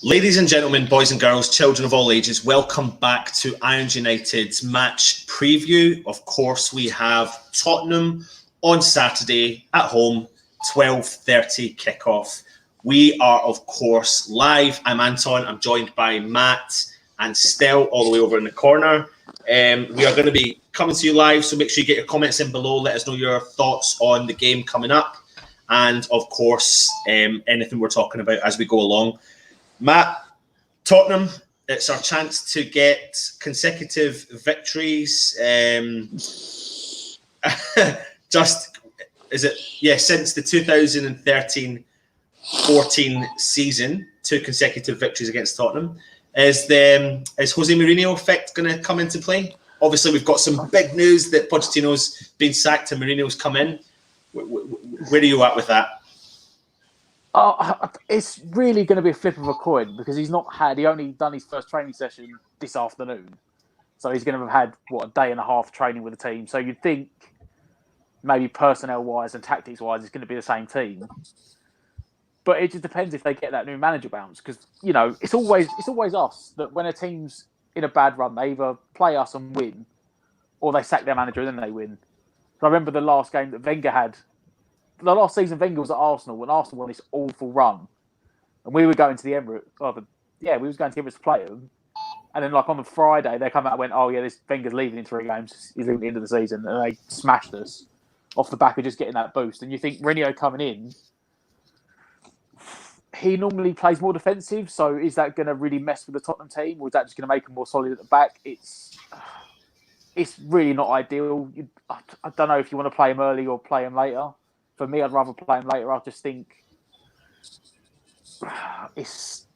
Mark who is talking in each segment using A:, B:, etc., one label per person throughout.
A: Ladies and gentlemen, boys and girls, children of all ages, welcome back to Irons United's match preview. Of course, we have Tottenham on Saturday at home, 12:30 kickoff. We are, of course, live. I'm Anton. I'm joined by Matt and Stel all the way over in the corner. We are going to be coming to you live, so make sure you get your comments in below. Let us know your thoughts on the game coming up. And, of course, anything we're talking about as we go along. Matt, Tottenham, it's our chance to get consecutive victories. Since the 2013-14 season, 2 consecutive victories against Tottenham. Is Jose Mourinho effect going to come into play? Obviously, we've got some big news that Pochettino's been sacked and Mourinho's come in. Where are you at with that?
B: It's really going to be a flip of a coin because he only done his first training session this afternoon. So he's going to have had, a day and a half training with the team. So you'd think maybe personnel-wise and tactics-wise it's going to be the same team. But it just depends if they get that new manager bounce because, it's always us that when a team's in a bad run, they either play us and win or they sack their manager and then they win. So I remember the last game that Wenger had. The last season, Wenger was at Arsenal when Arsenal won this awful run, and we were going to the Emirates. We was going to the Emirates to play them, and then on the Friday they come out and went, this Wenger's leaving in 3 games. He's leaving at the end of the season, and they smashed us off the back of just getting that boost. And you think Mourinho coming in, he normally plays more defensive, so is that going to really mess with the Tottenham team, or is that just going to make him more solid at the back? It's really not ideal. I don't know if you want to play him early or play him later. For me, I'd rather play him later. I just think it's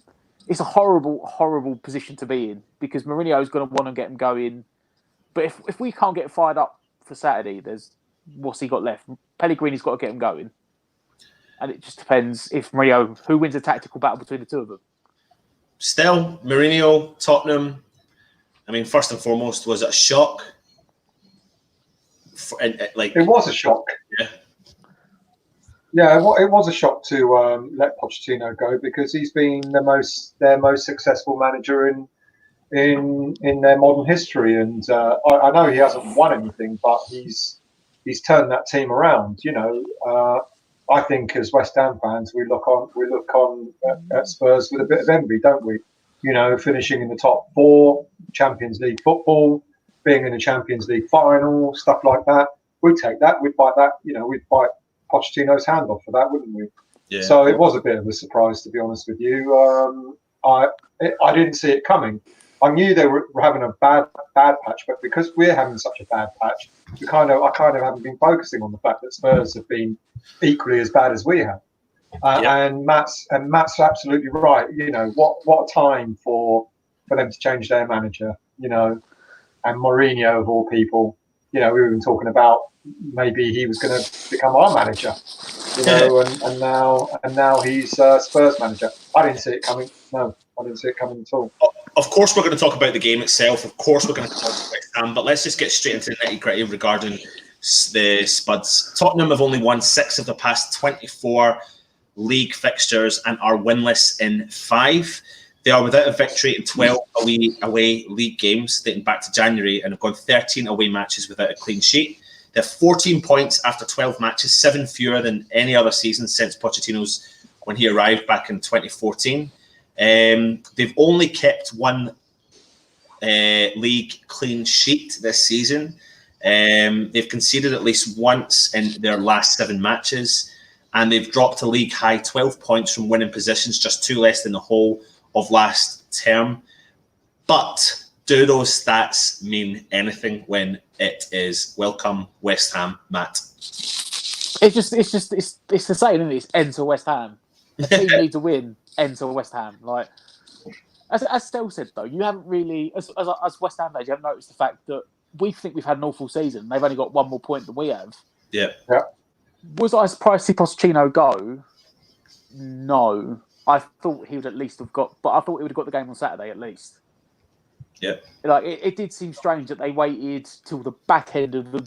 B: a horrible, horrible position to be in because Mourinho's going to want to get him going. But if we can't get fired up for Saturday, what's he got left? Pellegrini's got to get him going. And it just depends if Mourinho, who wins a tactical battle between the two of them.
A: Still, Mourinho, Tottenham. I mean, first and foremost, was it a shock?
C: It was a shock.
A: Yeah.
C: Yeah, it was a shock to let Pochettino go because he's been their most successful manager in their modern history, and I know he hasn't won anything, but he's turned that team around. I think as West Ham fans, we look on at Spurs with a bit of envy, don't we? Finishing in the top 4, Champions League football, being in the Champions League final, stuff like that. We'd take that. We'd bite that. We'd bite Pochettino's hand off for that, wouldn't we?
A: Yeah.
C: So it was a bit of a surprise, to be honest with you. I didn't see it coming. I knew they were having a bad patch, but because we're having such a bad patch, I kind of haven't been focusing on the fact that Spurs have been equally as bad as we have. And Matt's absolutely right. What a time for them to change their manager. And Mourinho of all people. We were even talking about maybe he was going to become our manager, and now he's Spurs manager. I didn't see it coming. No, I didn't see it coming at all.
A: Of course, we're going to talk about the game itself. Of course, we're going to talk about West Ham, but let's just get straight into the nitty-gritty regarding the Spuds. Tottenham have only won 6 of the past 24 league fixtures and are winless in 5. They are without a victory in 12 away league games dating back to January and have gone 13 away matches without a clean sheet. They have 14 points after 12 matches, 7 fewer than any other season since Pochettino's when he arrived back in 2014. They've only kept 1 league clean sheet this season. They've conceded at least once in their last 7 matches, and they've dropped a league high 12 points from winning positions, just 2 less than the whole of last term. But do those stats mean anything when it is welcome West Ham, Matt?
B: It's the same, isn't it? It's enter West Ham. A team needs to win, enter West Ham. As Stel said though, you haven't really, as West Ham fans, you haven't noticed the fact that we think we've had an awful season. They've only got 1 more point than we have.
A: Yeah.
B: Was I surprised to see Pochettino go? No. I thought he would at least have got, but I thought he would have got the game on Saturday at least.
A: Yeah.
B: It did seem strange that they waited till the back end of the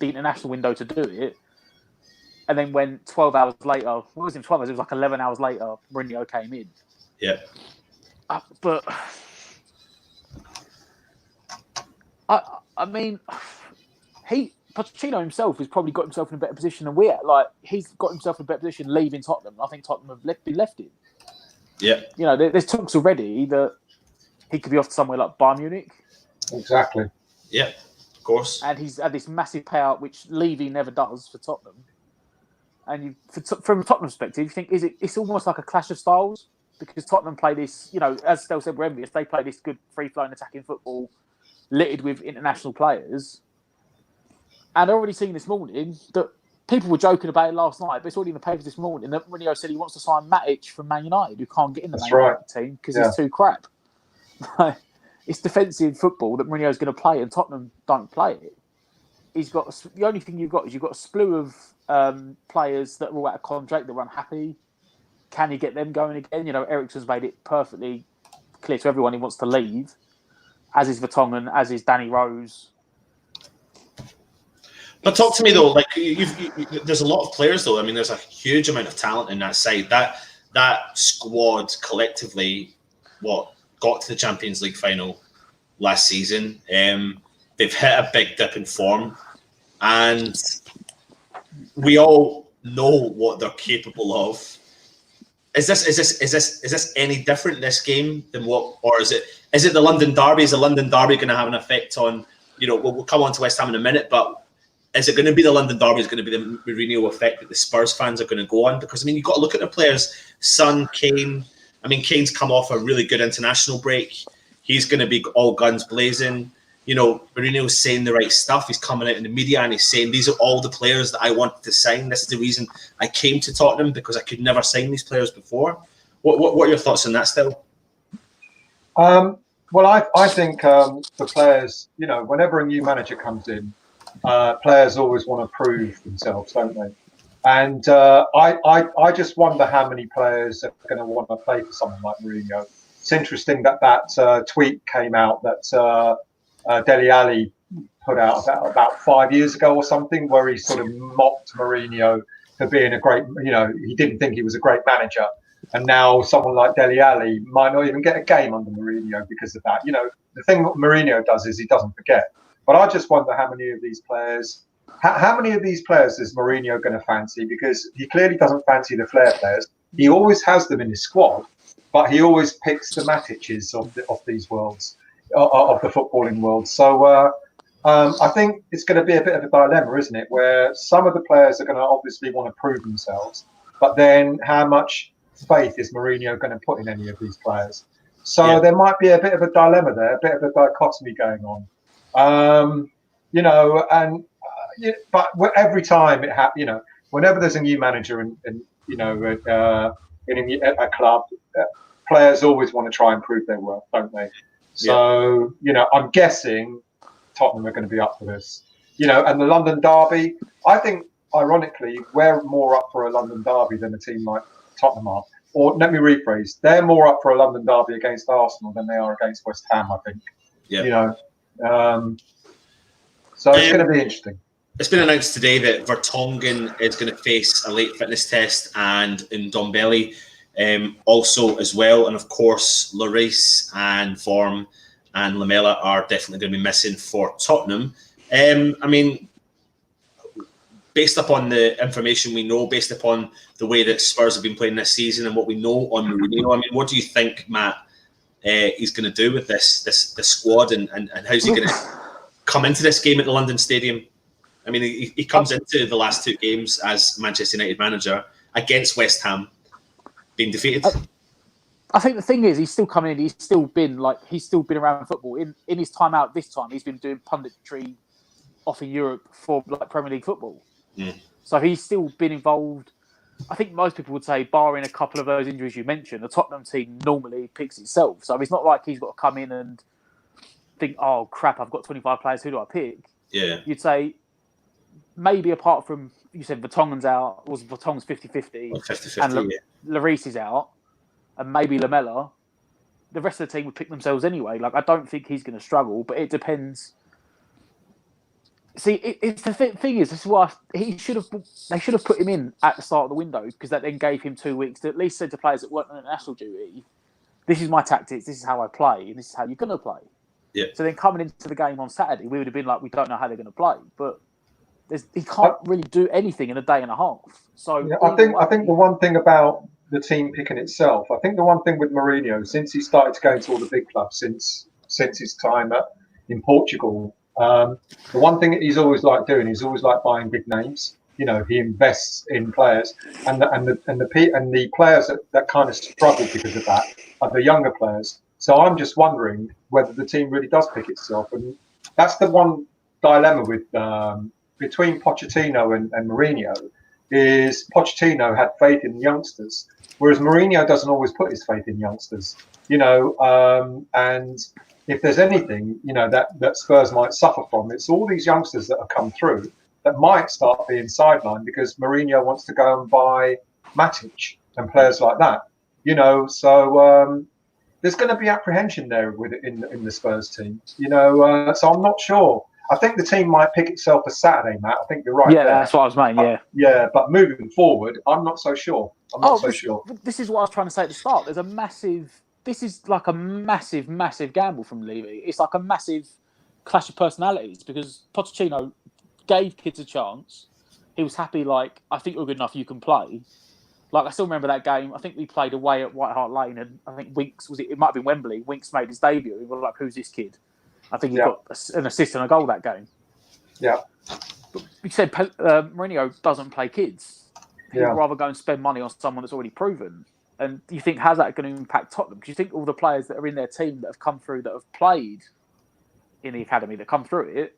B: international window to do it. And then when 12 hours later, what was it, 12 hours? It was 11 hours later, Mourinho came in.
A: Yeah.
B: But I mean, Pochettino himself has probably got himself in a better position than we are. Like, he's got himself in a better position leaving Tottenham. I think Tottenham have been left in.
A: Yeah.
B: You know, there's talks already that he could be off to somewhere like Bayern Munich.
C: Exactly.
A: Yeah, of course.
B: And he's had this massive payout, which Levy never does for Tottenham. And from a Tottenham perspective, you think it's almost like a clash of styles, because Tottenham play this, you know, as Stel said, we're envious. They play this good free-flowing attacking football, littered with international players. And I've already seen this morning that people were joking about it last night, but it's already in the papers this morning that Mourinho said he wants to sign Matic from Man United, who can't get in the Man United team because he's too crap. It's defensive football that Mourinho's going to play, and Tottenham don't play it. The only thing you've got is a slew of players that are all out of contract, that are unhappy. Can he get them going again? You know, Eriksen's made it perfectly clear to everyone he wants to leave, as is Vertonghen, as is Danny Rose.
A: But talk to me though. Like, there's a lot of players though. I mean, there's a huge amount of talent in that side. That squad collectively, got to the Champions League final last season. They've hit a big dip in form, and we all know what they're capable of. Is this any different this game than what, or is it the London Derby? Is the London Derby going to have an effect on? You know, we'll come on to West Ham in a minute, but is it going to be the London Derby? Is going to be the Mourinho effect that the Spurs fans are going to go on? Because I mean, you've got to look at the players. Son, Kane. I mean, Kane's come off a really good international break. He's going to be all guns blazing. You know, Mourinho's saying the right stuff. He's coming out in the media and he's saying, these are all the players that I wanted to sign. This is the reason I came to Tottenham, because I could never sign these players before. What are your thoughts on that still?
C: Well, I think the players, you know, whenever a new manager comes in, players always want to prove themselves, don't they? And I just wonder how many players are going to want to play for someone like Mourinho. It's interesting that tweet came out that Dele Alli put out about 5 years ago or something, where he sort of mocked Mourinho for being a great, you know, he didn't think he was a great manager. And now someone like Dele Alli might not even get a game under Mourinho because of that. You know, the thing that Mourinho does is he doesn't forget. But I just wonder how many of these players is Mourinho going to fancy? Because he clearly doesn't fancy the flair players. He always has them in his squad, but he always picks the Matiches of these worlds, of the footballing world. So I think it's going to be a bit of a dilemma, isn't it? Where some of the players are going to obviously want to prove themselves, but then how much faith is Mourinho going to put in any of these players? So there might be a bit of a dilemma there, a bit of a dichotomy going on. You know, and but every time it happens, you know, whenever there's a new manager in a club, players always want to try and prove their worth, don't they? So, you know, I'm guessing Tottenham are going to be up for this. You know, and the London Derby, I think, ironically, we're more up for a London Derby than a team like Tottenham are. Or let me rephrase, they're more up for a London Derby against Arsenal than they are against West Ham, I think. Yeah. You know, so it's going to be interesting.
A: It's been announced today that Vertonghen is going to face a late fitness test, and Ndombele also as well. And of course, Lloris and Vorm and Lamela are definitely going to be missing for Tottenham. I mean, based upon the information we know, based upon the way that Spurs have been playing this season and what we know on Mourinho, I mean, what do you think, Matt, he's going to do with this squad, and how's he going to come into this game at the London Stadium? I mean, he comes into the last two games as Manchester United manager against West Ham, being defeated.
B: I think the thing is, he's still coming in. He's still been around football. In his time out this time, he's been doing punditry off in Europe for like Premier League football. So he's still been involved. I think most people would say, barring a couple of those injuries you mentioned, the Tottenham team normally picks itself. So it's not like he's got to come in and think, oh crap, I've got 25 players, who do I pick? Yeah. You'd say, maybe apart from, you said Vertonghen's out, was Vertonghen's 50-50, and Lloris is out, and maybe Lamela, the rest of the team would pick themselves anyway. Like, I don't think he's going to struggle, but it depends. See, it's the thing is, this is why they should have put him in at the start of the window, because that then gave him 2 weeks to at least say to players that weren't on international duty, this is my tactics, this is how I play, and this is how you're going to play.
A: Yeah.
B: So then coming into the game on Saturday, we would have been like, we don't know how they're going to play, but he can't really do anything in a day and a half. So
C: yeah, I think the one thing about the team picking itself, I think the one thing with Mourinho, since he started to go into all the big clubs, since his time in Portugal, the one thing that he's always liked doing, he's always liked buying big names. You know, he invests in players, and the players that kind of struggle because of that are the younger players. So I'm just wondering whether the team really does pick itself, and that's the one dilemma with between Pochettino and Mourinho. Is Pochettino had faith in youngsters, whereas Mourinho doesn't always put his faith in youngsters. You know, and if there's anything, you know, that Spurs might suffer from, it's all these youngsters that have come through that might start being sidelined because Mourinho wants to go and buy Matic and players like that. You know, so there's going to be apprehension there with it in the Spurs team. You know, so I'm not sure. I think the team might pick itself for Saturday, Matt. I think you're right.
B: Yeah, that's what I was saying. Yeah,
C: yeah, but moving forward, I'm not so sure. I'm not so sure.
B: This is what I was trying to say at the start. There's a massive. This is like a massive, massive gamble from Levy. It's like a massive clash of personalities because Pochettino gave kids a chance. He was happy. Like, I think you're good enough. You can play. Like, I still remember that game. I think we played away at White Hart Lane, and I think Winks it might have been Wembley. Winks made his debut. We were like, "Who's this kid?" I think he got an assist and a goal that game.
C: Yeah.
B: But you said Mourinho doesn't play kids. He'd rather go and spend money on someone that's already proven. And do you think, how's that going to impact Tottenham? Because you think all the players that are in their team that have come through, that have played in the academy, that come through it,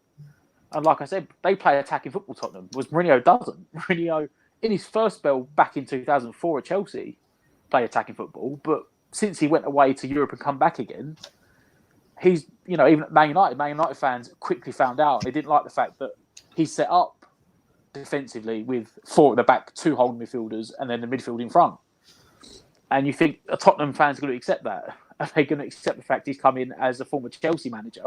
B: and like I said, they play attacking football, Tottenham, whereas Mourinho doesn't. Mourinho, in his first spell back in 2004 at Chelsea, played attacking football. But since he went away to Europe and come back again, he's, you know, even at Man United fans quickly found out. They didn't like the fact that he set up defensively with 4 at the back, 2 holding midfielders, and then the midfield in front. And you think a Tottenham fan's going to accept that? Are they going to accept the fact he's come in as a former Chelsea manager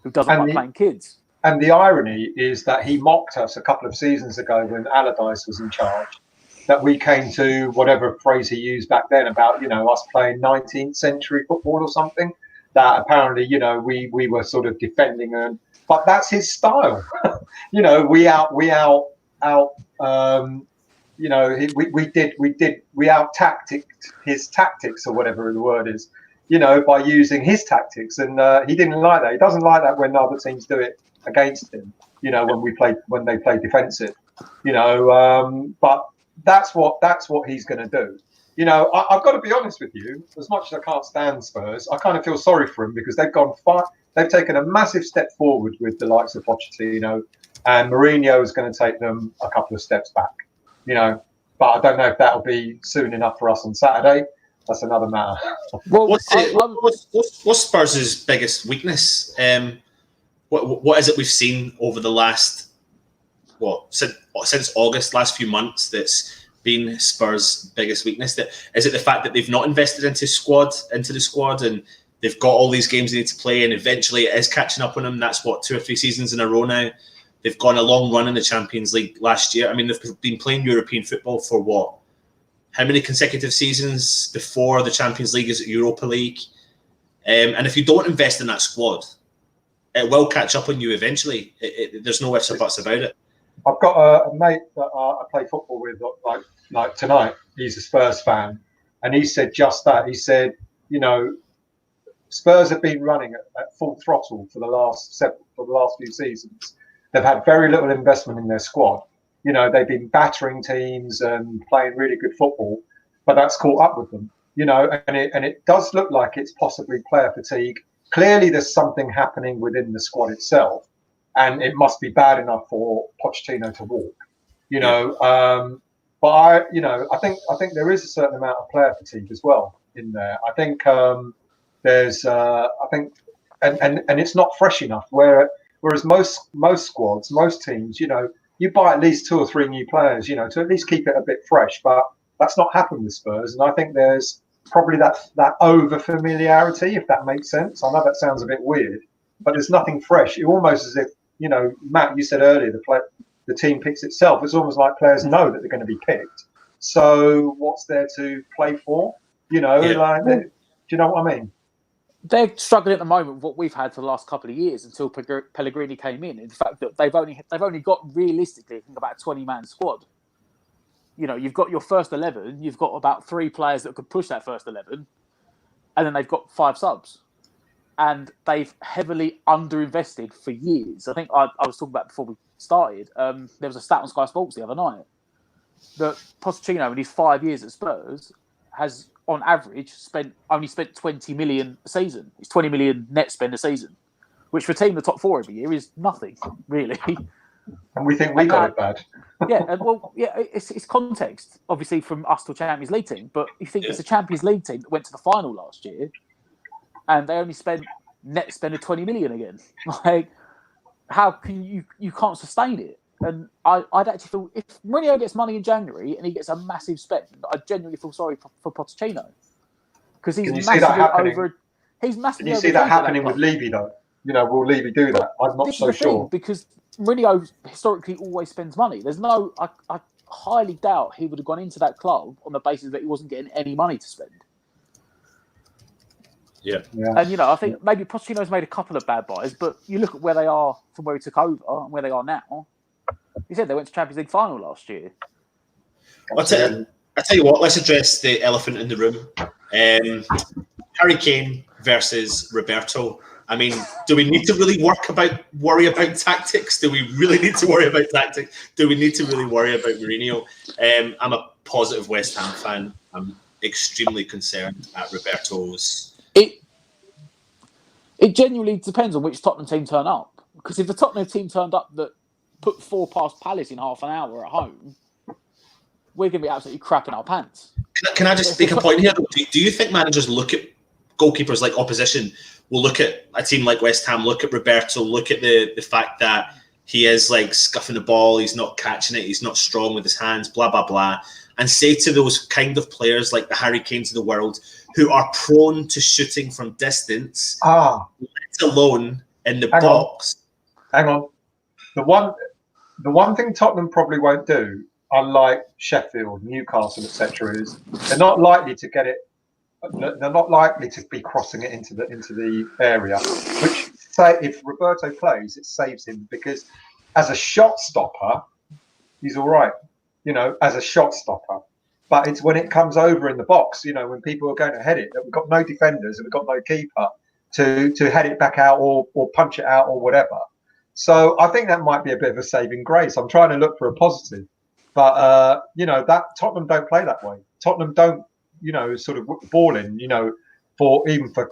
B: who doesn't like playing kids?
C: And the irony is that he mocked us a couple of seasons ago when Allardyce was in charge, that we came to whatever phrase he used back then about, you know, us playing 19th century football or something. That apparently, you know, we were sort of defending him, but that's his style. You know, we out tacticked his tactics, or whatever the word is, you know, by using his tactics, and he didn't like that. He doesn't like that when other teams do it against him. You know, when they play defensive. You know, but that's what he's going to do. You know, I've got to be honest with you. As much as I can't stand Spurs, I kind of feel sorry for them because they've gone far. They've taken a massive step forward with the likes of Pochettino, and Mourinho is going to take them a couple of steps back. You know, but I don't know if that'll be soon enough for us on Saturday. That's another matter.
A: Well, what's Spurs' biggest weakness? What is it we've seen over the last since August, last few months, that's been Spurs' biggest weakness? That is it the fact that they've not invested into the squad, and they've got all these games they need to play, and eventually it is catching up on them. That's 2 or 3 seasons in a row now. They've gone a long run in the Champions League last year. I mean, they've been playing European football for how many consecutive seasons before the Champions League is Europa League? And if you don't invest in that squad, it will catch up on you eventually. There's no ifs or buts about it.
C: I've got a mate that I play football with, like tonight. He's a Spurs fan, and he said just that. He said, you know, Spurs have been running at full throttle for the last few seasons. They've had very little investment in their squad. You know, they've been battering teams and playing really good football, but that's caught up with them. You know, and it does look like it's possibly player fatigue. Clearly, there's something happening within the squad itself. And it must be bad enough for Pochettino to walk, you know. But I think there is a certain amount of player fatigue as well in there. I think there's, and it's not fresh enough. Whereas most squads, most teams, you know, you buy at least 2 or 3 new players, you know, to at least keep it a bit fresh. But that's not happened with Spurs, and I think there's probably that over familiarity, if that makes sense. I know that sounds a bit weird, but there's nothing fresh. It almost as if, you know, Matt, you said earlier, the team picks itself. It's almost like players know that they're going to be picked. So what's there to play for? You know, you know what I mean?
B: They're struggling at the moment with what we've had for the last couple of years until Pellegrini came in. In fact, that they've only got realistically, I think, about a 20-man squad. You know, you've got your first 11, you've got about 3 players that could push that first 11, and then they've got 5 subs. And they've heavily underinvested for years. I think I was talking about before we started. There was a stat on Sky Sports the other night that Pochettino, in his 5 years at Spurs, has on average only spent 20 million a season. It's 20 million net spend a season, which for a team in the top 4 every year is nothing, really.
C: And we think we got it bad.
B: It's context, obviously, from us to a Champions League team. But you think it's a Champions League team that went to the final last year, and they only spent net spend of 20 million again. Like, how can you can't sustain it? And I'd actually feel if Mourinho gets money in January and he gets a massive spend, I genuinely feel sorry for Pochettino because he's massively over. He's massively.
C: Can you see that happening with Levy though? You know, will Levy do that? I'm not so sure
B: because Mourinho historically always spends money. There's no. I highly doubt he would have gone into that club on the basis that he wasn't getting any money to spend.
A: Yeah.
B: And, you know, I think maybe Pochettino's made a couple of bad buys, but you look at where they are from where he took over and where they are now. He said they went to Champions League final last year.
A: I tell you what, let's address the elephant in the room. Harry Kane versus Roberto. I mean, do we need to really worry about tactics? Do we really need to worry about tactics? Do we need to really worry about Mourinho? I'm a positive West Ham fan. I'm extremely concerned at Roberto's.
B: It genuinely depends on which Tottenham team turn up. Because if the Tottenham team turned up that put 4 past Palace in half an hour at home, we're going to be absolutely crapping our pants.
A: Can I just make a point here? Do you think managers look at goalkeepers like opposition, will look at a team like West Ham, look at Roberto, look at the fact that he is like scuffing the ball, he's not catching it, he's not strong with his hands, blah, blah, blah, and say to those kind of players like the Harry Kanes of the world who are prone to shooting from distance, let alone in the box.
C: Hang on. The one thing Tottenham probably won't do, unlike Sheffield, Newcastle, etc., is they're not likely to get it. They're not likely to be crossing it into the area. Which, say, if Roberto plays, it saves him because as a shot stopper, he's all right. You know, as a shot stopper. But it's when it comes over in the box, you know, when people are going to head it, that we've got no defenders and we've got no keeper to head it back out or punch it out or whatever. So I think that might be a bit of a saving grace. I'm trying to look for a positive. But, you know, that Tottenham don't play that way. Tottenham don't, you know, sort of ball in, you know, for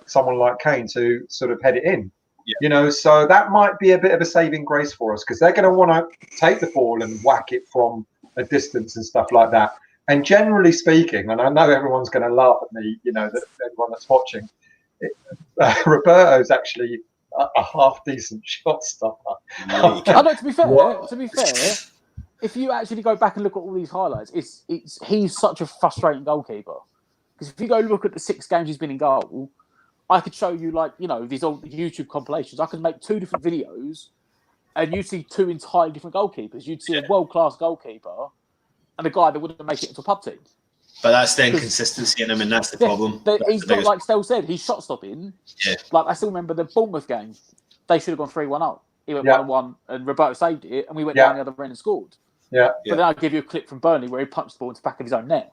C: someone like Kane to sort of head it in. Yeah. You know, so that might be a bit of a saving grace for us because they're going to want to take the ball and whack it from a distance and stuff like that. And generally speaking, and I know everyone's going to laugh at me, you know, that everyone that's watching, Roberto's actually a half decent shot stopper.
B: I know. To be fair, if you actually go back and look at all these highlights, he's such a frustrating goalkeeper. Because if you go look at the 6 games he's been in goal, I could show you these old YouTube compilations. I could make 2 different videos, and you'd see 2 entirely different goalkeepers. You'd see a world-class goalkeeper and a guy that wouldn't make it into a pub team.
A: But that's the inconsistency in him, and that's the problem.
B: He's not, like Stell said, he's shot stopping. Yeah. Like, I still remember the Bournemouth game. They should have gone 3-1 up. He went 1-1, and Roberto saved it, and we went down the other end and scored.
C: Yeah.
B: But then I'll give you a clip from Burnley where he punched the ball into the back of his own net.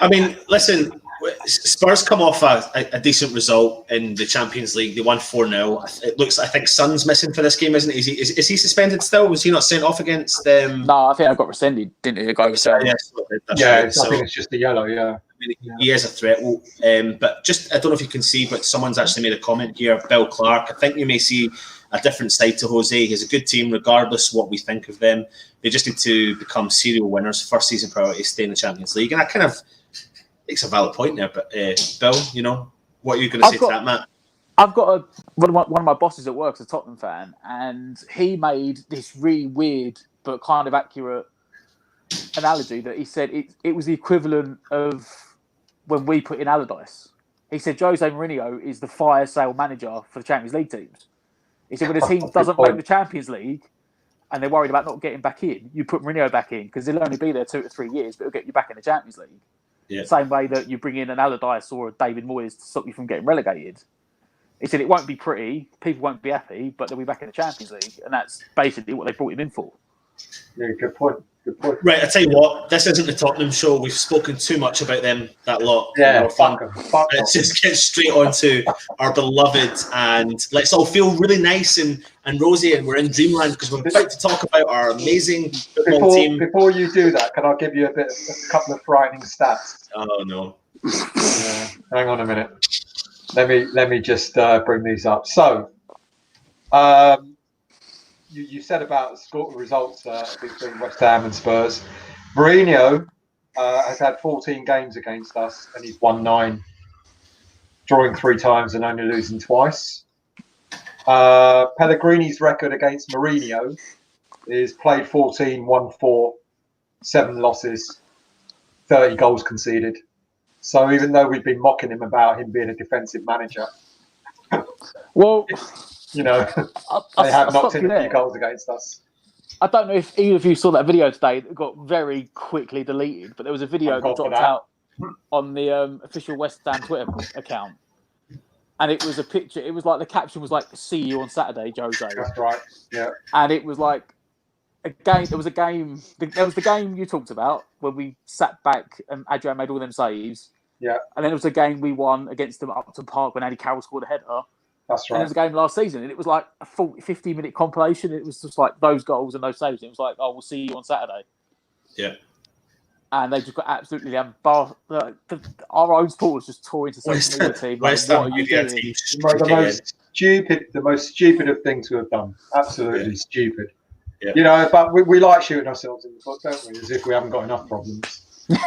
A: I mean, listen, Spurs come off a decent result in the Champions League. They won 4-0. It looks, I think Son's missing for this game, isn't he? Is he suspended still? Was he not sent off against them?
B: No, I think I got rescinded, didn't he?
C: I think it's just a yellow, I mean,
A: he is a threat. But just, I don't know if you can see, but someone's actually made a comment here. Bill Clark, I think you may see a different side to Jose. He's a good team, regardless what we think of them. They just need to become serial winners. First season priority, stay in the Champions League. And that kind of makes a valid point there. But Bill, you know, what are you going to say to that, Matt?
B: I've got one of my bosses at work is a Tottenham fan, and he made this really weird but kind of accurate analogy that he said it was the equivalent of when we put in Allardyce. He said Jose Mourinho is the fire sale manager for the Champions League teams. He said when a team doesn't make the Champions League and they're worried about not getting back in, you put Mourinho back in because he'll only be there 2 to 3 years, but he'll get you back in the Champions League.
A: Yeah.
B: Same way that you bring in an Allardyce or a David Moyes to stop you from getting relegated. He said it won't be pretty, people won't be happy, but they'll be back in the Champions League, and that's basically what they brought him in for.
C: Yeah, good point. Good point.
A: Right, I tell you what, this isn't the Tottenham show. We've spoken too much about them, that lot.
C: Yeah,
A: Fun.
C: fuck
A: Let's just get straight on to our beloved, and let's all feel really nice and rosy, and we're in dreamland because we're about to talk about our amazing football team.
C: Before you do that, can I give you a couple of frightening stats?
A: Oh no!
C: Hang on a minute. Let me just bring these up. So, you said about the score results between West Ham and Spurs. Mourinho has had 14 games against us, and he's won 9, drawing 3 times and only losing twice. Pellegrini's record against Mourinho is played 14, won 4, 7 losses, 30 goals conceded. So even though we've been mocking him about him being a defensive manager,
B: well,
C: you know, they have knocked in a few goals against us.
B: I don't know if either of you saw that video today that got very quickly deleted, but there was a video that dropped out on the official West Ham Twitter account. And it was a picture, it was like the caption was like, "See you on Saturday, Jose."
C: That's right, yeah.
B: And it was like a game, there was the game you talked about when we sat back and Adrian made all them saves.
C: Yeah.
B: And then it was a game we won against them at Upton Park when Andy Carroll scored a header.
C: That's right.
B: And there was a game last season, and it was like a 50-minute compilation. It was just like those goals and those saves. It was like, "Oh, we'll see you on Saturday."
A: Yeah.
B: And they just got absolutely our own supporters just tore into social media team. Like, what are you doing?
C: The most stupid of things to have done. Absolutely stupid.
A: Yeah.
C: You know, but we like shooting ourselves in the foot, don't we? As if we haven't got enough problems.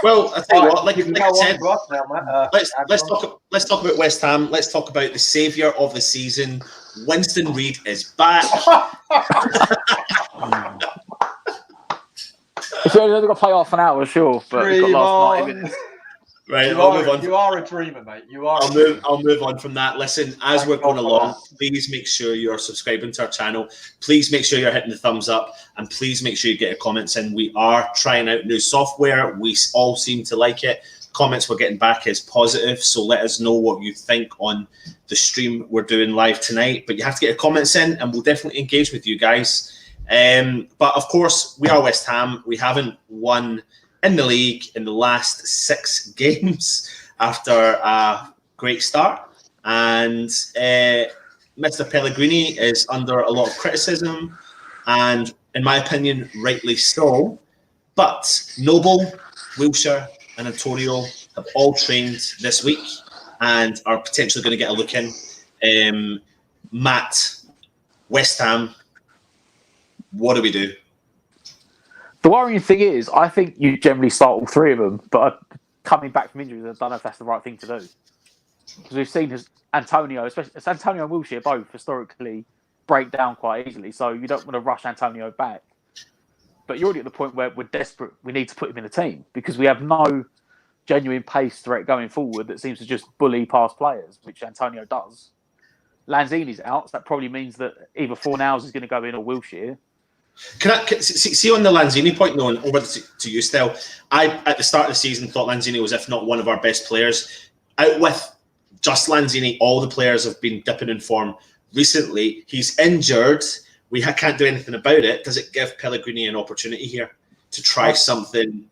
A: Well, I tell you what, like I said,
C: now,
A: let's talk about West Ham. Let's talk about the saviour of the season. Winston Reid is back.
B: If we only got to play half an hour, sure, but we've got last 90 minutes.
A: Right, I'll move on.
C: You are a dreamer, mate. You are.
A: I'll move on from that. Listen, as we're going along, please make sure you're subscribing to our channel. Please make sure you're hitting the thumbs up, and please make sure you get your comments in. We are trying out new software. We all seem to like it. Comments we're getting back is positive, so let us know what you think on the stream we're doing live tonight. But you have to get your comments in, and we'll definitely engage with you guys. But of course, we are West Ham. We haven't won in the league in the last 6 games after a great start. And Mr. Pellegrini is under a lot of criticism, and in my opinion, rightly so. But Noble, Wilshere and Antonio have all trained this week and are potentially going to get a look in. Matt, West Ham, what do we do?
B: The worrying thing is, I think you generally start all 3 of them, but coming back from injuries, I don't know if that's the right thing to do. Because we've seen Antonio, especially Antonio and Wilshere, both historically break down quite easily, so you don't want to rush Antonio back. But you're already at the point where we're desperate. We need to put him in the team because we have no genuine pace threat going forward that seems to just bully past players, which Antonio does. Lanzini's out, so that probably means that either Fornals is going to go in or Wilshere.
A: Can I see on the Lanzini point, though, and over to you, Stel? I, at the start of the season, thought Lanzini was, if not one of our best players. Out with just Lanzini, all the players have been dipping in form recently. He's injured. We can't do anything about it. Does it give Pellegrini an opportunity here to try something?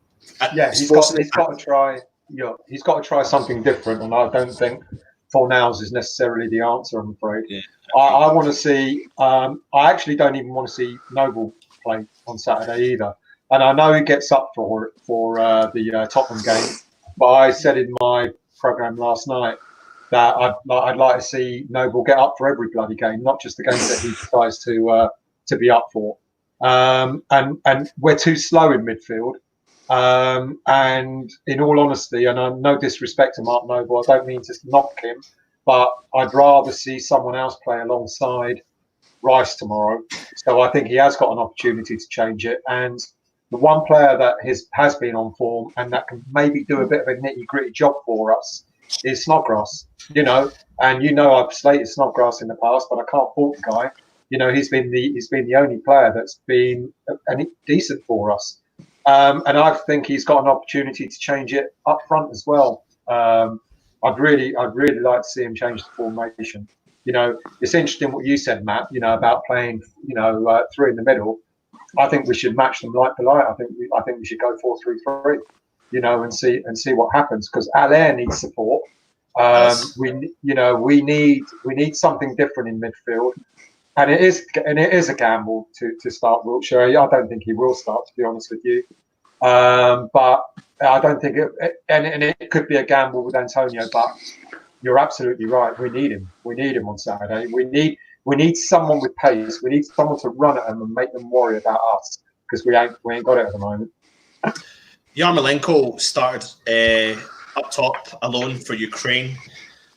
C: Yeah, he's got to try. Yeah, he's got to try something different, and I don't think Fornals is necessarily the answer. I'm afraid. Yeah. I want to see. I actually don't even want to see Noble play on Saturday either. And I know he gets up for the Tottenham game, but I said in my program last night that I'd like to see Noble get up for every bloody game, not just the games that he decides to be up for. And we're too slow in midfield. And in all honesty, and no disrespect to Mark Noble, I don't mean to knock him, but I'd rather see someone else play alongside Rice tomorrow. So I think he has got an opportunity to change it. And the one player that has been on form and that can maybe do a bit of a nitty-gritty job for us is Snodgrass. And I've slated Snodgrass in the past, but I can't fault the guy. He's been the only player that's been decent for us. And I think he's got an opportunity to change it up front as well. I'd really like to see him change the formation. It's interesting what you said, Matt. About playing, three in the middle. I think we should match them light for light. I think we should go 4-3-3. And see what happens, because Allaire needs support. We need something different in midfield, and it is a gamble to start Wiltshire. I don't think he will start, to be honest with you. But I don't think it could be a gamble with Antonio. But you're absolutely right. We need him. We need him on Saturday. We need someone with pace. We need someone to run at them and make them worry about us, because we ain't got it at the moment.
A: Yarmolenko started up top alone for Ukraine,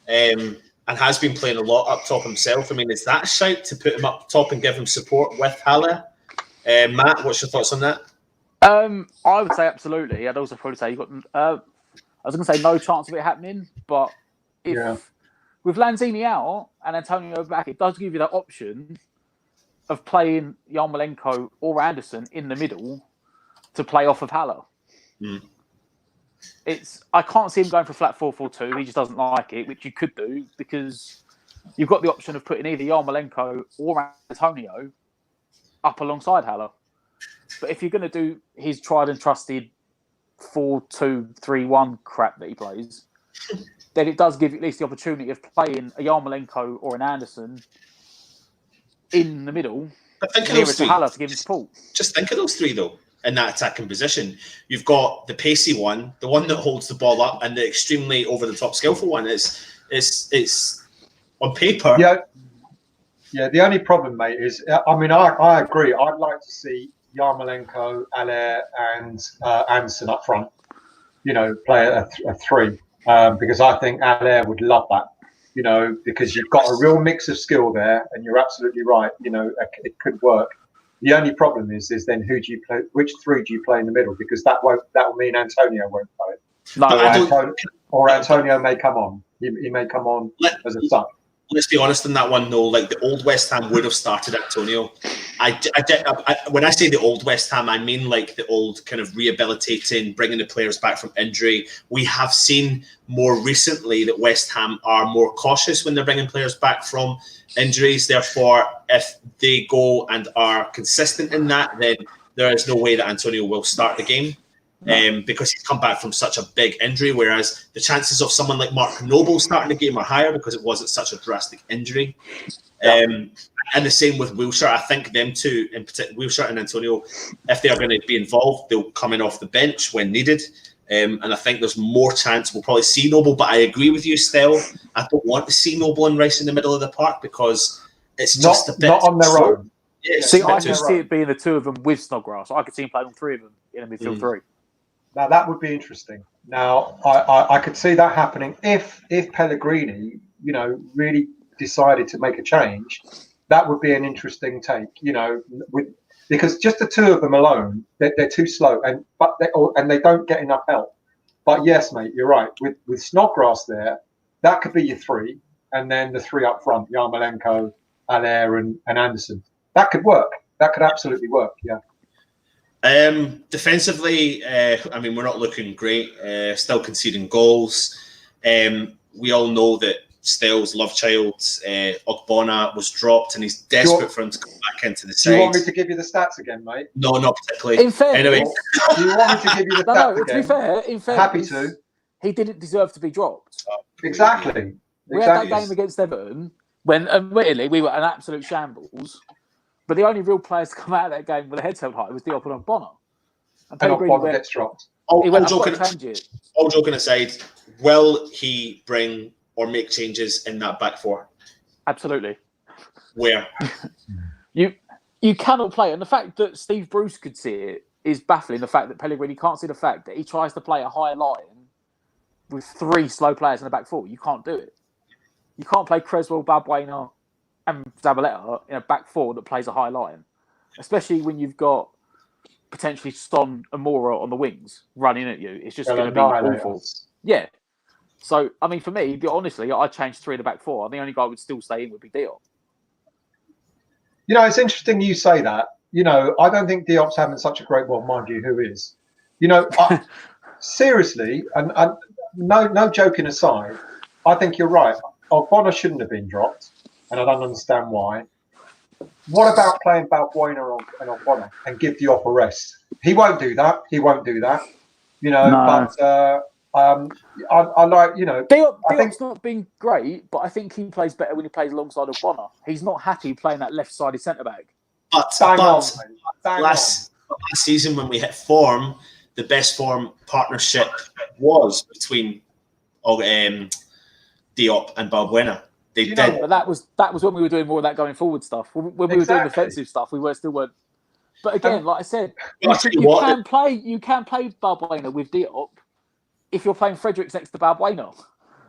A: and has been playing a lot up top himself. I mean, is that a shout to put him up top and give him support with Haller? Matt, what's your thoughts on that?
B: I would say absolutely. I'd also probably say I was going to say no chance of it happening, but with Lanzini out and Antonio back, it does give you that option of playing Yarmolenko or Anderson in the middle to play off of Haller. I can't see him going for flat 4-4-2. He just doesn't like it, which you could do, because you've got the option of putting either Yarmolenko or Antonio up alongside Haller. But if you're going to do his tried and trusted 4-2-3-1 crap that he plays, then it does give you at least the opportunity of playing a Yarmolenko or an Anderson in the middle,
A: but think of
B: nearer
A: those
B: to
A: three.
B: Haller to give him support.
A: Just think of those three, though, in that attacking position. You've got the pacey one, the one that holds the ball up, and the extremely over-the-top skillful one. It's on paper.
C: Yeah. The only problem, mate, is I agree. I'd like to see Yarmolenko, Allaire, and Anderson up front. Play a three, because I think Allaire would love that. Because you've got a real mix of skill there, and you're absolutely right. It could work. The only problem is then who do you play? Which three do you play in the middle? Because that will mean Antonio won't play.
B: No,
C: Antonio may come on. He may come on as a sub.
A: Let's be honest in that one, though. Like, the old West Ham would have started Antonio. When I say the old West Ham, I mean like the old kind of rehabilitating, bringing the players back from injury. We have seen more recently that West Ham are more cautious when they're bringing players back from injuries. Therefore, if they go and are consistent in that, then there is no way that Antonio will start the game. Because he's come back from such a big injury, whereas the chances of someone like Mark Noble starting the game are higher because it wasn't such a drastic injury. And the same with Wilshere. I think them two, in particular, Wilshere and Antonio, if they are going to be involved, they'll come in off the bench when needed. And I think there's more chance we'll probably see Noble. But I agree with you, Stell. I don't want to see Noble and Rice in the middle of the park, because it's just a bit
C: not on their own.
B: Yeah, see, I can see it being the two of them with Snodgrass. I could see him playing all three of them in a midfield three.
C: Now that would be interesting. Now I could see that happening if Pellegrini, really decided to make a change. That would be an interesting take, because just the two of them alone, they're too slow, and they don't get enough help. But yes, mate, you're right. With Snodgrass there, that could be your three, and then the three up front: Yarmolenko, Allaire, and Anderson. That could work. That could absolutely work. Yeah.
A: Defensively, we're not looking great. Still conceding goals. We all know that Stell's love child, Ogbonna, was dropped, and he's desperate for him to come back into the side.
C: Do you want me to give you the stats again, mate?
A: No, not particularly.
B: In fairness,
A: anyway,
C: do you want me to give you the stats again?
B: To be fair, in fairness,
C: happy to.
B: He didn't deserve to be dropped.
C: Exactly.
B: We had that game against Everton when, admittedly, we were an absolute shambles. But the only real players to come out of that game with a head held high was Diop and Ogbonna.
C: And Ogbonna gets dropped.
A: All joking aside, will he bring or make changes in that back four?
B: Absolutely.
A: Where?
B: You cannot play. And the fact that Steve Bruce could see it is baffling. The fact that Pellegrini can't see the fact that he tries to play a high line with three slow players in the back four. You can't do it. You can't play Creswell, Balbuena and Zabaleta in a back four that plays a high line. Especially when you've got potentially Son and Mora on the wings running at you. It's just going to be awful. Yeah. So, for me, honestly, I'd change three in the back four. And the only guy I would still stay in would be Diop.
C: It's interesting you say that. I don't think Diop's having such a great. Well, mind you, who is? Seriously, and no joking aside, I think you're right. Ogbonna shouldn't have been dropped, and I don't understand why. What about playing Balbuena and Ogbonna and give Diop a rest? He won't do that.
B: No.
C: But I like,
B: Diop's not been great, but I think he plays better when he plays alongside Ogbonna. He's not happy playing that left-sided centre-back.
A: But last season when we hit form, the best form partnership was between Diop and Balbuena.
B: But that was when we were doing more of that going forward stuff. When we were doing defensive stuff, we still weren't. But again, like I said, you can play Balbuena with Diop if you're playing Fredericks next to Balbuena.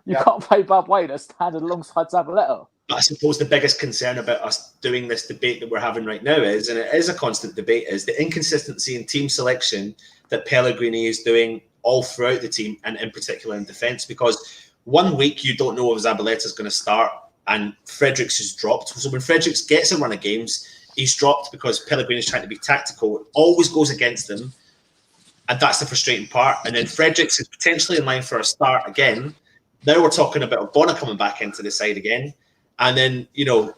B: You can't play Balbuena standing alongside Zabaleta.
A: I suppose the biggest concern about us doing this debate that we're having right now is, and it is a constant debate, is the inconsistency in team selection that Pellegrini is doing all throughout the team, and in particular in defence. Because 1 week you don't know if Zabaleta is going to start and Fredericks is dropped. So when Fredericks gets a run of games, he's dropped because Pellegrini is trying to be tactical. It always goes against them, and that's the frustrating part. And then Fredericks is potentially in line for a start again. Now we're talking about Ogbonna coming back into the side again. And then,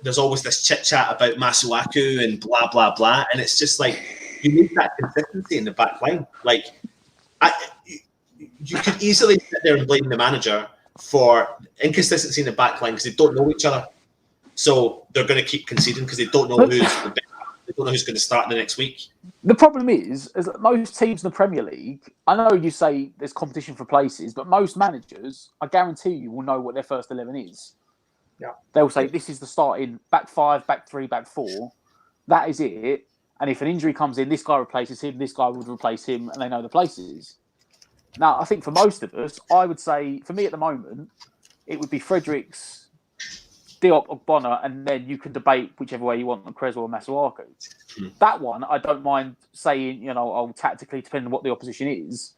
A: there's always this chit-chat about Masuaku and blah, blah, blah. And it's just like, you need that consistency in the back line. Like, you could easily sit there and blame the manager for inconsistency in the back line because they don't know each other. So they're going to keep conceding because they don't know who's going to start the next week.
B: The problem is that most teams in the Premier League, I know you say there's competition for places, but most managers, I guarantee you, will know what their first 11 is.
C: Yeah.
B: They'll say, this is the starting back 5, back 3, back 4. That is it. And if an injury comes in, this guy replaces him, this guy would replace him, and they know the places. Now, I think for most of us, I would say, for me at the moment, it would be Fredericks, Diop, Ogbonna, and then you can debate whichever way you want on Creswell or Masuaku. That one, I don't mind saying, tactically, depending on what the opposition is.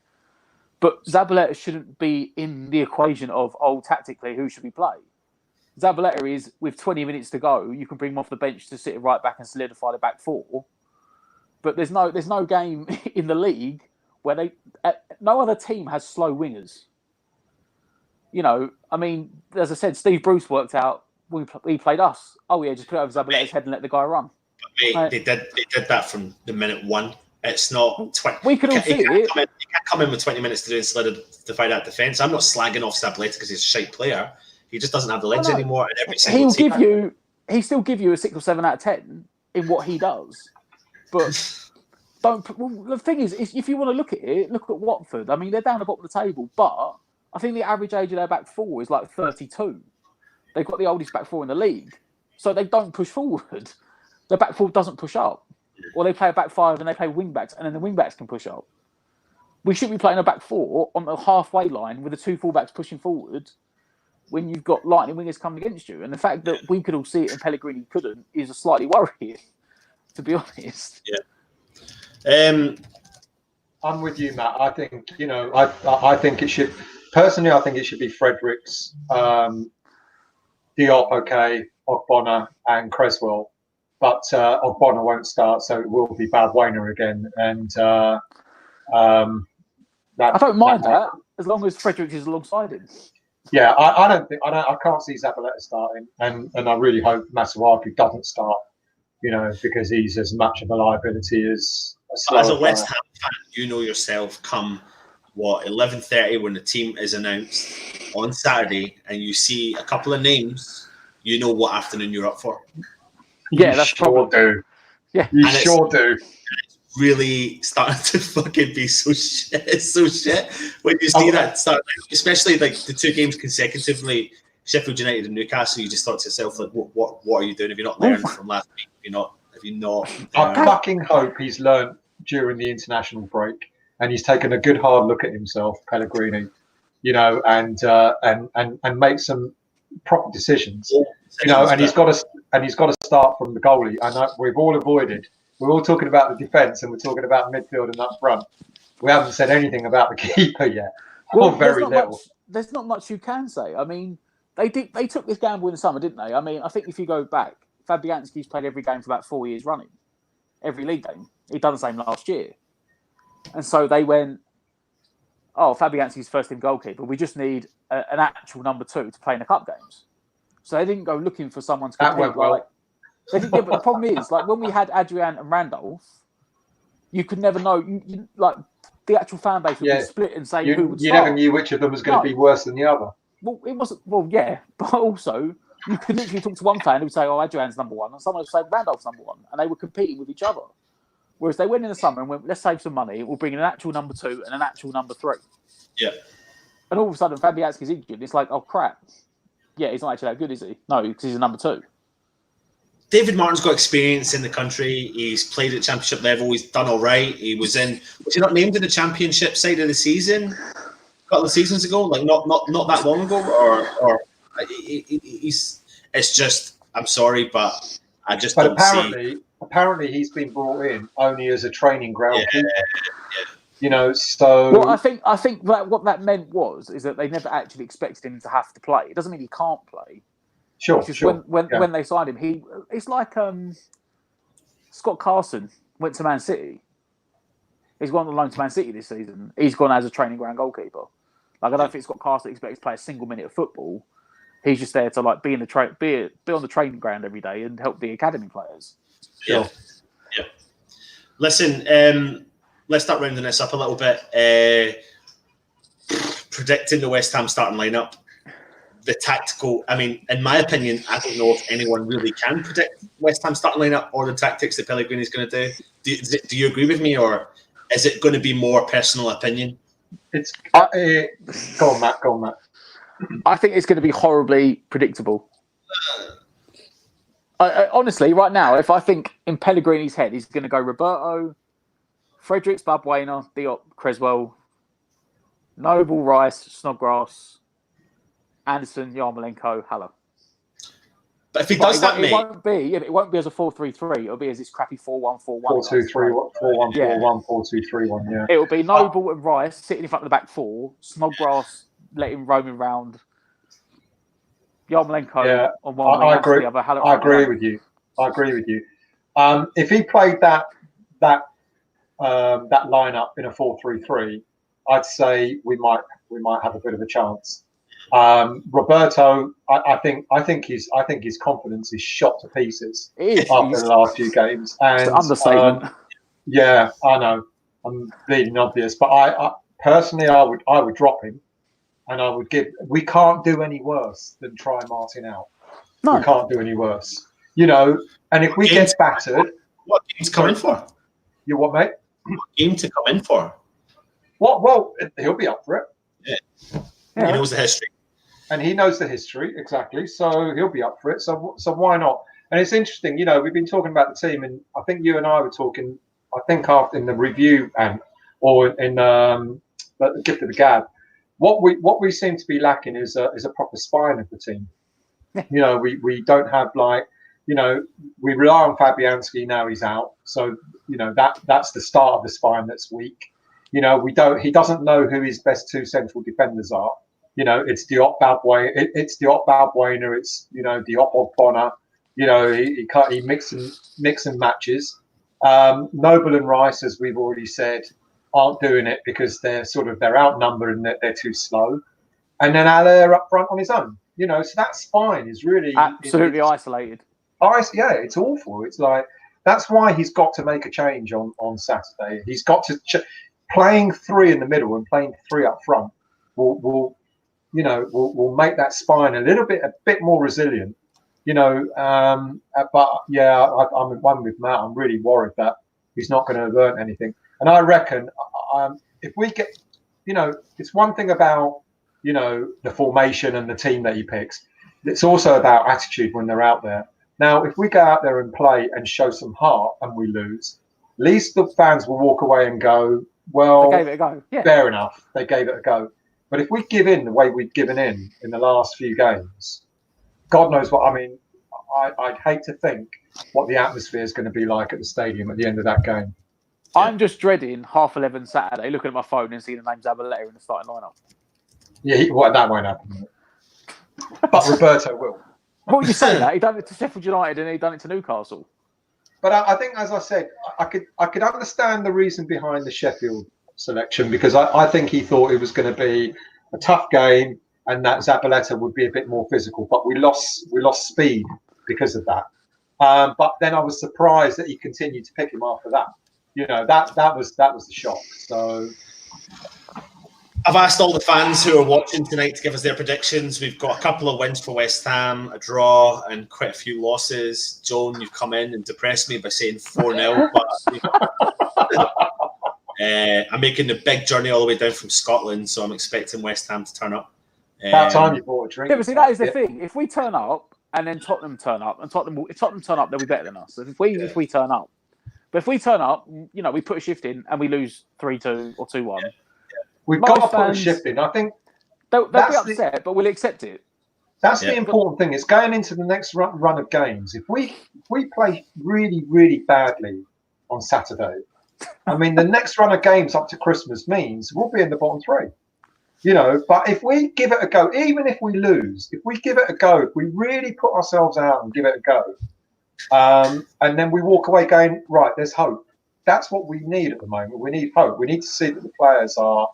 B: But Zabaleta shouldn't be in the equation of, tactically, who should we play? Zabaleta is, with 20 minutes to go, you can bring him off the bench to sit right back and solidify the back 4. But there's no game in the league where no other team has slow wingers. As I said, Steve Bruce worked out when he played us. Oh yeah, just put it over Zabaleta's head and let the guy run.
A: Mate, they did that from the minute one. It's not 20.
B: We could all see it.
A: You can't come in with 20 minutes to do and solidify that defence. I'm not slagging off Zabaleta because he's a shite player. He just doesn't have the legs anymore. And every single
B: he'll still give you a 6 or 7 out of 10 in what he does. But the thing is, if you want to look at it, look at Watford. I mean, they're down the bottom of the table, but I think the average age of their back 4 is like 32. They've got the oldest back 4 in the league, so they don't push forward. Their back 4 doesn't push up, or they play a back 5 and they play wing backs, and then the wing backs can push up. We should be playing a back 4 on the halfway line with the 2 fullbacks pushing forward when you've got lightning wingers coming against you. And the fact that we could all see it and Pellegrini couldn't is a slightly worrying, to be honest.
A: Yeah.
C: I'm with you, Matt. I think, I think it should, personally, I think it should be Fredericks, Diop, Ogbonna and Creswell. But Ogbonna won't start, so it will be Balbuena again. And
B: I don't mind that, as long as Fredericks is alongside him.
C: Yeah, I can't see Zabaleta starting, and I really hope Masuaku doesn't start, because he's as much of a liability as
A: a West Ham fan. You know yourself, come 11:30 when the team is announced on Saturday, and you see a couple of names, you know what afternoon you're up for.
B: Yeah, that's
C: sure do.
B: Yeah,
C: you sure do.
A: Really starting to fucking be so shit. It's so shit when you see that start, especially like the 2 games consecutively, Sheffield United and Newcastle. You just thought to yourself, like, what are you doing? Have you not learned from last week? Have you not?
C: I fucking hope he's learned during the international break and he's taken a good hard look at himself, Pellegrini, and make some proper decisions. And he's got to start from the goalie. I know we've all avoided. We're all talking about the defence and we're talking about midfield and up front. We haven't said anything about the keeper yet. Well, very little.
B: There's not much you can say. I mean, they took this gamble in the summer, didn't they? I mean, I think if you go back, Fabianski's played every game for about 4 years running. every league game. He'd done the same last year. And so they went, oh, Fabianski's first team goalkeeper. We just need an actual number 2 to play in the cup games. So they didn't go looking for someone to compete.
C: That went well.
B: They didn't, but the problem is, like when we had Adrian and Randolph, you could never know. Like the actual fan base would be split and say who would start.
C: You never knew which of them was going to be worse than the other.
B: Well, it wasn't. Well, yeah, but also you could literally talk to one fan who would say, "Oh, Adrian's number 1," and someone would say Randolph's number 1, and they were competing with each other. Whereas they went in the summer and went, "Let's save some money. We'll bring in an actual number 2 and an actual number 3."
A: Yeah.
B: And all of a sudden, Fabianski's injured. It's like, oh crap. Yeah, he's not actually that good, is he? No, because he's a number 2.
A: David Martin's got experience in the country. He's played at championship level. He's done all right. Was he not named in the championship side of the season a couple of seasons ago? Like not that long ago, or he's. It's just, I'm sorry, but I just.
C: But apparently he's been brought in only as a training ground keeper. You know, so.
B: Well, I think that what that meant is that they never actually expected him to have to play. It doesn't mean he can't play.
C: Sure,
B: it's just when they signed him, it's like Scott Carson went to Man City. He's gone on loan to Man City this season. He's gone as a training ground goalkeeper. Like I don't think Scott Carson expects to play a single minute of football. He's just there to like be on the training ground every day and help the academy players.
A: Sure. Yeah. Listen, let's start rounding this up a little bit. Predicting the West Ham starting lineup. The tactical, I mean, in my opinion, I don't know if anyone really can predict West Ham starting lineup or the tactics that Pellegrini is going to do. Do you agree with me, or is it going to be more personal opinion?
C: Go on, Matt.
B: I think it's going to be horribly predictable. I honestly, right now, if I think in Pellegrini's head, he's going to go Roberto, Fredericks, Balbuena, Diop, Creswell, Noble, Rice, Snodgrass, Anderson, Yarmolenko, Haller.
A: But if he does that,
B: it won't be as a 4-3-3. It'll be as this crappy 4-1-4-1.
C: 4-2-3-1, 4-1-4-1, 4-2-3-1. Yeah.
B: It'll be Noble and Rice sitting in front of the back 4. Snodgrass letting roaming round. Yarmolenko on one.
C: I agree.
B: The other, Haller
C: I agree with you. If he played that lineup in a 4-3-3, I'd say we might have a bit of a chance. Roberto, I think his confidence is shot to pieces after the last few games. And
B: it's an understatement.
C: Yeah, I know. I'm bleeding obvious, but I personally I would drop him, and I would give. We can't do any worse than try Martin out. No. We can't do any worse. You know, and if we get battered,
A: what game's coming for?
C: You what, mate?
A: What game to come in for?
C: What? Well, he'll be up for it.
A: Yeah. He knows the history.
C: And he knows the history, exactly. So he'll be up for it. So why not? And it's interesting, you know, we've been talking about the team, and I think you and I were talking, I think after in the review or in the gift of the gab, what we seem to be lacking is a proper spine of the team. You know, we don't have we rely on Fabianski, now he's out. So, you know, that's the start of the spine that's weak. You know, he doesn't know who his best 2 central defenders are. You know, it's Diop Balbuena, it's Diop or Bonner. You know, he mix and matches. Noble and Rice, as we've already said, aren't doing it because they're outnumbered and they're too slow. And then Haller up front on his own. You know, so that spine is really
B: absolutely isolated.
C: Yeah, it's awful. It's like that's why he's got to make a change on Saturday. He's got to playing 3 in the middle and playing 3 up front will make that spine a bit more resilient. You know, but yeah, I'm one with Matt. I'm really worried that he's not going to have learned anything. And I reckon if we get, you know, it's one thing about, you know, the formation and the team that he picks. It's also about attitude when they're out there. Now, if we go out there and play and show some heart and we lose, at least the fans will walk away and go, well,
B: they gave it a go. Yeah.
C: Fair enough. They gave it a go. But if we give in the way we've given in the last few games, God knows what. I mean, I'd hate to think what the atmosphere is going to be like at the stadium at the end of that game.
B: I'm just dreading 11:30 Saturday, looking at my phone and seeing the name Zabaleta in the starting lineup.
C: Yeah, that won't happen. But Roberto will.
B: What were you saying that? He done it to Sheffield United and he done it to Newcastle.
C: But I think, as I said, I could understand the reason behind the Sheffield selection, because I think he thought it was going to be a tough game and that Zabaleta would be a bit more physical. But we lost speed because of that. But then I was surprised that he continued to pick him after that. That was the shock. So
A: I've asked all the fans who are watching tonight to give us their predictions. We've got a couple of wins for West Ham, a draw, and quite a few losses. Joan, you've come in and depressed me by saying 4-0. But I'm making the big journey all the way down from Scotland, so I'm expecting West Ham to turn up.
C: About time you bought a drink.
B: Yeah, but see, that is the thing. If we turn up and then Tottenham turn up, and if Tottenham turn up, they'll be better than us. If we turn up. But if we turn up, we put a shift in and we lose 3-2 or 2-1. Yeah.
C: We've got to put a shift in. I think
B: they'll be upset, but we'll accept it.
C: That's the important thing. It's going into the next run of games. If we play really, really badly on Saturday, I mean, the next run of games up to Christmas means we'll be in the bottom three. But if we give it a go, even if we lose, if we give it a go, if we really put ourselves out and give it a go, and then we walk away going, right, there's hope. That's what we need at the moment. We need hope. We need to see that the players are.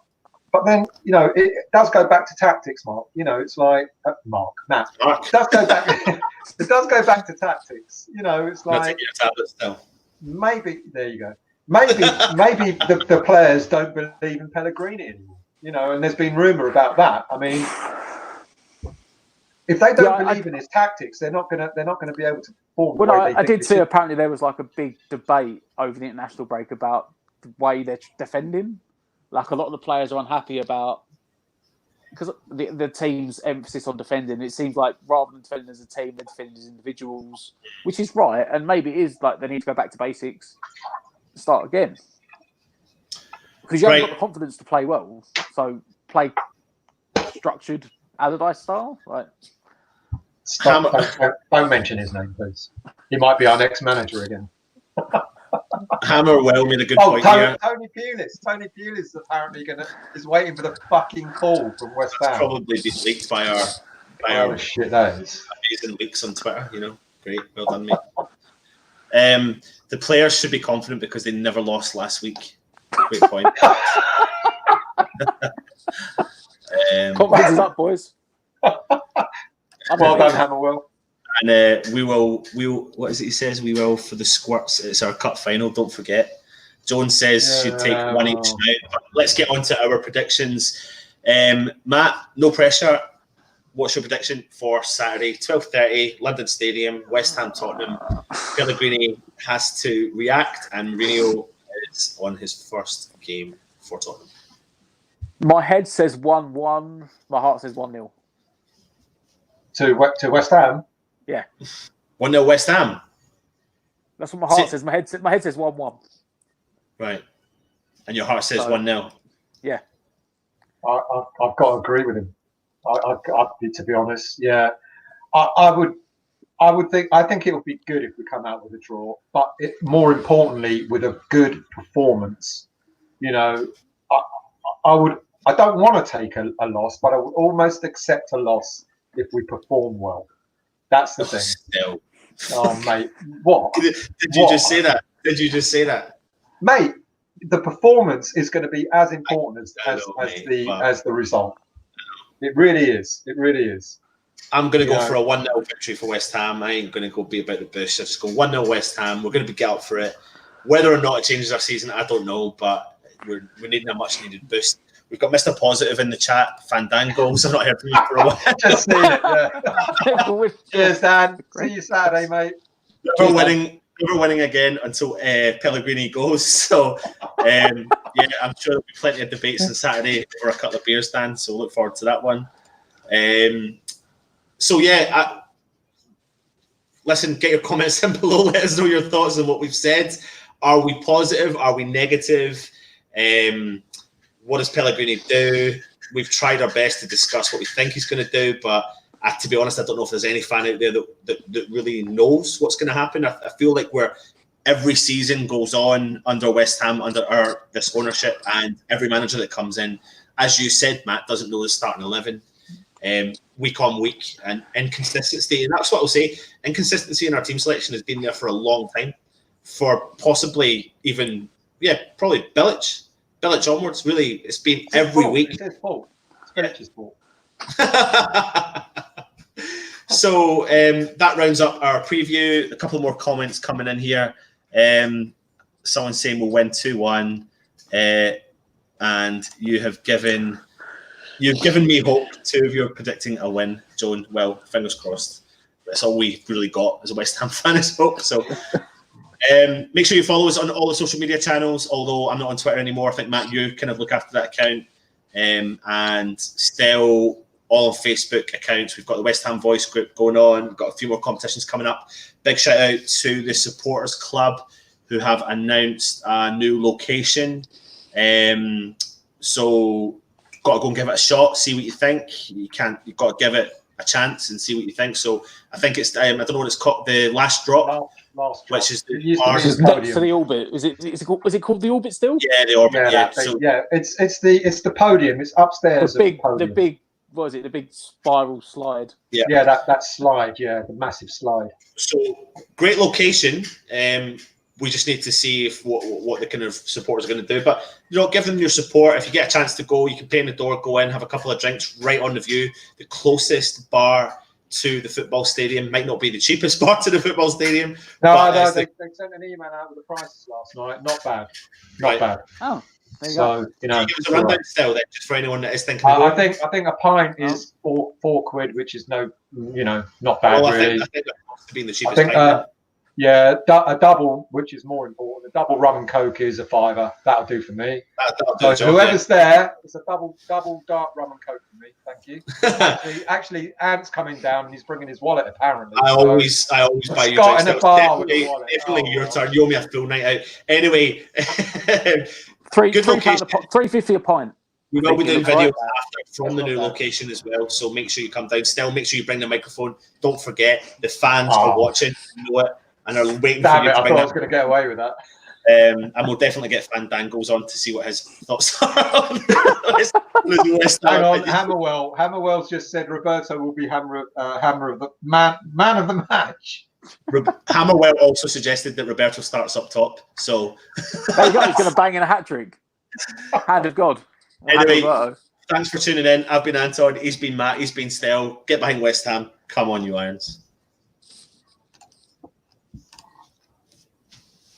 C: But then, it does go back to tactics, Mark. It's like Matt. It does go back. It does go back to tactics. It's like maybe there you go. Maybe the players don't believe in Pellegrini anymore. And there's been rumour about that. I mean, if they don't believe in his tactics, they're not gonna be able to perform.
B: Well, I did see apparently there was like a big debate over the international break about the way they're defending. Like a lot of the players are unhappy about because the team's emphasis on defending. It seems like rather than defending as a team, they're defending as individuals, which is right. And maybe it is like they need to go back to basics, start again. Because you haven't got the confidence to play well. So play structured Allardyce style. Right?
C: Don't mention his name, please. He might be our next manager again.
A: Hammer made a good point here.
C: Tony Pulis apparently is waiting for the fucking call from West Ham.
A: Probably been leaked by our
C: shit that is.
A: Amazing leaks on Twitter. Great, well done, mate. The players should be confident because they never lost last week. Great point.
B: Confidence is up, boys.
C: Well done, Hammerwell.
A: And we will. What is it he says? We will for the squirts. It's our cup final. Don't forget. Jones says should take one each now. But let's get on to our predictions. Matt, no pressure. What's your prediction for Saturday, 12:30, London Stadium, West Ham, Tottenham? Pellegrini has to react, and Mourinho is on his first game for Tottenham.
B: My head says 1-1. My heart says 1-0.
C: To West Ham.
B: Yeah.
A: 1-0 West Ham.
B: That's what my heart says. My head says 1-1.
A: Right. And your heart says 1-0.
B: Yeah.
C: I've got to agree with him. To be honest, yeah. I think it would be good if we come out with a draw, but more importantly, with a good performance. I don't want to take a loss, but I would almost accept a loss if we perform well. That's the thing.
A: Still.
C: Oh, mate. What?
A: Did you just say that? Did you just say that?
C: Mate, the performance is going to be as important as the result. It really is. It really is.
A: I'm going to go for a 1-0 victory for West Ham. I ain't going to go be about the bush. I just go 1-0 West Ham. We're going to get up for it. Whether or not it changes our season, I don't know, but we're needing a much-needed boost. We've got Mr. Positive in the chat. Fandangos. I've not heard from you for a while.
C: Just seen it, yeah. Cheers, Dan. See you Saturday, mate.
A: Never winning again until Pellegrini goes. So, I'm sure there'll be plenty of debates on Saturday for a couple of beers, Dan. So look forward to that one. Listen, get your comments in below. Let us know your thoughts on what we've said. Are we positive? Are we negative? What does Pellegrini do? We've tried our best to discuss what we think he's going to do, but to be honest, I don't know if there's any fan out there that really knows what's going to happen. I feel like every season goes on under West Ham, under this ownership, and every manager that comes in, as you said, Matt, doesn't know the starting 11 week on week, and inconsistency. And that's what I'll say. Inconsistency in our team selection has been there for a long time. for possibly even, probably Bilic onwards. Really, it's been every week.
C: It's his fault. It's Bilic's fault.
A: So that rounds up our preview. A couple more comments coming in here. Someone saying we'll win 2-1, and you've given me hope. 2 of you are predicting a win, Joan. Well, fingers crossed. That's all we really got as a West Ham fan is hope. So make sure you follow us on all the social media channels. Although I'm not on Twitter anymore, I think Matt, you kind of look after that account, and still all on Facebook accounts. We've got the West Ham Voice group going on. We've got a few more competitions coming up. Big shout out to the Supporters Club who have announced a new location. So got to go and give it a shot, see what you think. You've got to give it a chance and see what you think. So I think it's I don't know what it's called, the last drop,
C: last drop.
A: which is
B: next to the Orbit. Is it called the Orbit still?
A: Yeah, the Orbit.
C: It's the podium. It's upstairs.
B: The big. What is it? The big spiral slide.
C: Yeah, that slide. Yeah, the massive slide.
A: So great location. We just need to see if what the kind of supporters are going to do. But give them your support. If you get a chance to go, you can pay in the door, go in, have a couple of drinks right on the view. The closest bar to the football stadium might not be the cheapest bar to the football stadium.
C: No, they sent an email out with the prices last night. Not bad. Not bad.
B: Oh. There you
C: so
B: go.
C: give
A: us a rundown still then, just for anyone that is thinking.
C: I think a pint is four quid, which is not bad really.
A: I think that must have been the cheapest pint.
C: A double, which is more important. A double rum and coke is a £5. That'll do for me. So whoever's there, it's a double dark rum and coke for me. Thank you. actually, Ant's coming down and he's bringing his wallet apparently.
A: I always buy you
C: drinks. In a bar with a wallet.
A: Definitely your turn. You owe me a full night out. Anyway.
B: £3.50 a pint.
A: We will be doing videos after from the new location as well, so make sure you come down. Still, make sure you bring the microphone. Don't forget, the fans are watching, know it, and are waiting for you.
C: I thought I was going to get away with that.
A: And we'll definitely get Fandango's on to see what his thoughts are on West Ham.
C: Hang on, Hammerwell's just said Roberto will be hammer of the man of the match.
A: Hammerwell also suggested that Roberto starts up top. So
B: there you go. He's going to bang in a hat trick. Hand of God.
A: Anyway, thanks for tuning in. I've been Anton. He's been Matt. He's been Stel. Get behind West Ham. Come on, you Irons.